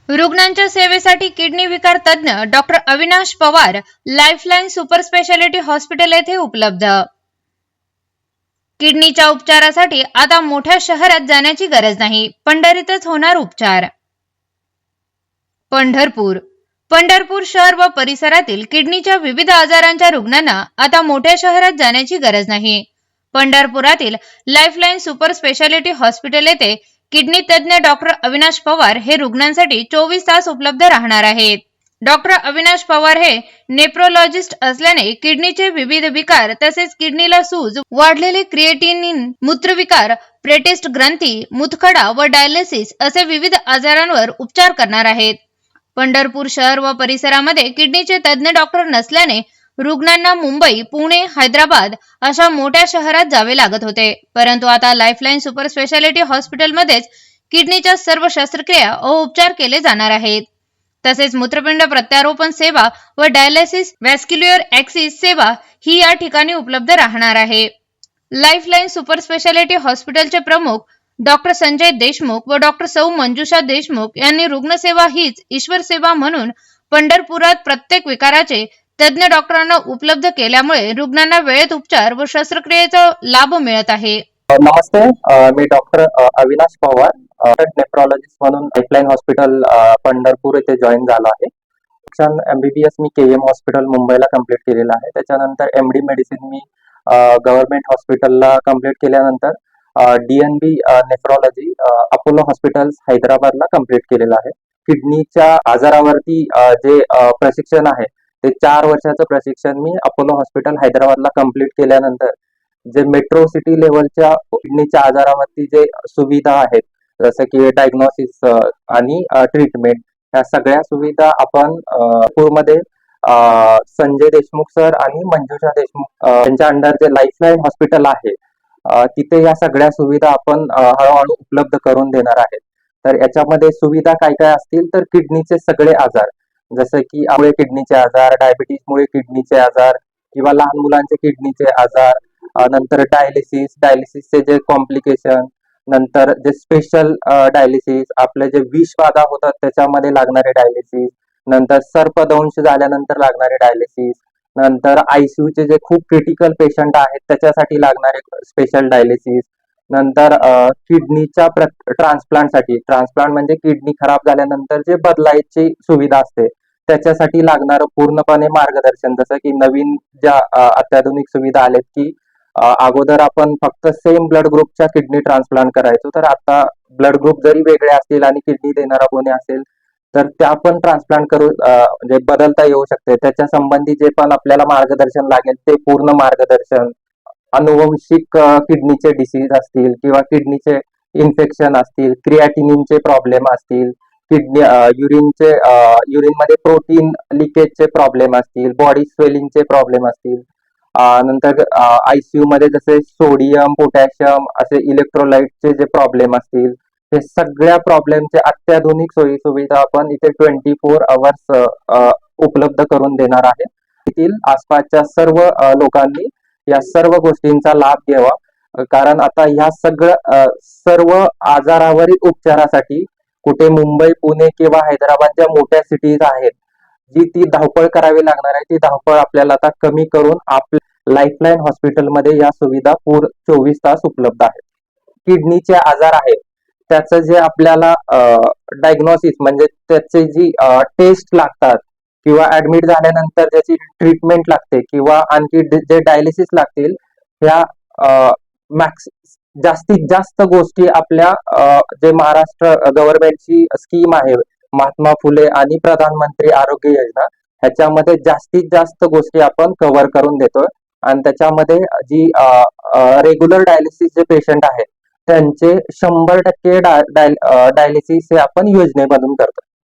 रुग्णांच्या सेवेसाठी किडनी विकार तज्ञ doctor Avinash Pawar lifeline super speciality hospital येथे उपलब्ध। किडनीच्या उपचारासाठी आता मोठ्या शहरात जाण्याची गरज नाही, पंढरीतच होणार उपचार। पंढरपूर शहर व परिसरातील किडनीच्या विविध आजारांच्या रुग्णांना आता मोठ्या शहरात जाण्याची गरज नाही। पंढरपुरातील लाईफलाईन सुपर स्पेशालिटी हॉस्पिटल येथे किडनी तज्ञ डॉक्टर अविनाश पवार हे रुग्णांसाठी 24 तास उपलब्ध राहणार आहेत। डॉक्टर अविनाश पवार हे नेफ्रोलॉजिस्ट असल्याने किडनीचे विविध विकार तसेच किडनीला सूज, वाढलेले क्रिएटिनिन, मूत्रविकार, प्रेटेस्ट ग्रंथी, मूतखडा व डायलिसिस असे विविध आजारांवर उपचार करणार आहेत। पंढरपूर शहर व परिसरामध्ये किडनीचे तज्ञ डॉक्टर नसल्याने रुग्णांना मुंबई, पुणे, हैदराबाद अशा मोठ्या शहरात जावे लागत होते, परंतु आता लाईफलाईन सुपर स्पेशालिटी हॉस्पिटलमध्येच किडनीच्या सर्व शस्त्रक्रिया व उपचार केले जाणार आहेत। तसेच मूत्रपिंड प्रत्यारोपण सेवा व डायलिसिस व्हॅस्क्युलर ॲक्सिस सेवा ही या ठिकाणी उपलब्ध राहणार आहे। लाईफलाईन सुपर स्पेशालिटी हॉस्पिटलचे प्रमुख डॉक्टर संजय देशमुख व डॉक्टर सौ मंजुषा देशमुख यांनी रुग्णसेवा हीच ईश्वर सेवा म्हणून पंढरपुरात प्रत्येक विकाराचे तज्ञ डॉक्टरांना उपलब्ध केल्यामुळे रुग्णांना वेळेत उपचार व शस्त्रक्रियेचा लाभ मिळत आहे। नमस्ते, मी डॉक्टर अविनाश पवार नेफ्रोलॉजिस्ट म्हणून लाईफलाईन हॉस्पिटल पंढरपूर येथे जॉईन झालो आहे। शिक्षण MBBS मी KM हॉस्पिटल मुंबईला कंप्लीट केलेलं आहे। त्याच्यानंतर MD मेडिसिन मी गव्हर्नमेंट हॉस्पिटलला कंप्लीट केल्यानंतर DNB नेफ्रोलॉजी अपोलो हॉस्पिटल्स हैदराबादला कंप्लीट केलेलं आहे। किडनीच्या आजारावरती जे प्रशिक्षण आहे ते 4 वर्षाचं प्रशिक्षण मी अपोलो हॉस्पिटल हैदराबादला कंप्लीट केल्यानंतर जे मेट्रो सिटी लेवलच्या किडनीच्या आजारावरती जे सुविधा आहेत, जसं की डायग्नोसिस आणि ट्रीटमेंट, या सगळ्या सुविधा आपण नागपूरमध्ये संजय देशमुख सर आणि मंजुषा देशमुख यांच्या अंडर जे लाईफलाईन हॉस्पिटल आहे तिथे या सगळ्या सुविधा आपण हळूहळू उपलब्ध करून देणार आहेत। तर याच्यामध्ये सुविधा काय काय असतील तर किडनीचे सगळे आजार, जसं की मुळे किडनीचे आजार, डायबिटीसमुळे किडनीचे आजार किंवा लहान मुलांचे किडनीचे आजार, नंतर डायलिसिसचे जे कॉम्प्लिकेशन, नंतर जे स्पेशल डायलिसिस, आपले जे विषबाधा होतात त्याच्यामध्ये लागणारे डायलिसिस, नंतर सर्पदंश झाल्यानंतर लागणारे डायलिसिस, नंतर ICUचे जे खूप क्रिटिकल पेशंट आहेत त्याच्यासाठी लागणारे स्पेशल डायलिसिस, नंतर किडनीच्या ट्रान्सप्लांट म्हणजे किडनी खराब झाल्यानंतर जे बदलायची सुविधा असते त्याच्यासाठी लागणारं पूर्णपणे मार्गदर्शन, जसं की नवीन ज्या अत्याधुनिक सुविधा आलेत की अगोदर आपण फक्त सेम ब्लड ग्रुपच्या किडनी ट्रान्सप्लांट करायचो, तर आता ब्लड ग्रुप जरी वेगळे असतील आणि किडनी देणारा कोणी असेल तर त्या पण ट्रान्सप्लांट करू म्हणजे बदलता येऊ शकते। त्याच्या संबंधी जे पण आपल्याला मार्गदर्शन लागेल ते पूर्ण मार्गदर्शन, अनुवंशिक किडनीचे डिसीज असतील किंवा किडनीचे इन्फेक्शन असतील, क्रिएटिनिनचे प्रॉब्लेम असतील, किडनी युरिनमध्ये प्रोटीन लिकेजचे प्रॉब्लेम असतील, बॉडी स्वेलिंगचे प्रॉब्लेम असतील, नंतर ICU मध्ये जसे सोडियम, पोटॅशियम असे इलेक्ट्रोलाइटचे जे प्रॉब्लेम असतील, हे सगळ्या प्रॉब्लेमचे अत्याधुनिक सोयी सुविधा आपण इथे 24 आवर्स उपलब्ध करून देणार आहे। येथील आसपासच्या सर्व लोकांनी या सर्व गोष्टींचा लाभ घ्यावा, कारण आता ह्या सर्व आजारावरील उपचारासाठी कुठे मुंबई, पुणे किंवा हैदराबाद ज्या मोठ्या सिटीज आहेत जी ती धावपळ करावी लागणार आहे, ती धावपळ आपल्याला आता कमी करून आपल्या लाईफलाईन हॉस्पिटलमध्ये या सुविधा 24 तास उपलब्ध आहेत। किडनीचे आजार आहेत त्याचं जे आपल्याला डायग्नोसिस म्हणजे त्याची जी टेस्ट लागतात किंवा ऍडमिट झाल्यानंतर ज्याची ट्रीटमेंट लागते किंवा आणखी जे डायलिसिस लागतील, ह्या जास्तीत जास्त गोष्टी आपल्या जे महाराष्ट्र गव्हर्नमेंटची स्कीम आहे महात्मा फुले आणि प्रधानमंत्री आरोग्य योजना, ह्याच्यामध्ये जास्तीत जास्त गोष्टी आपण कव्हर करून देतोय आणि त्याच्यामध्ये जी रेग्युलर डायलिसिस जे पेशंट आहेत त्यांचे 100% डायलिसिस हे आपण योजनेमधून करतो।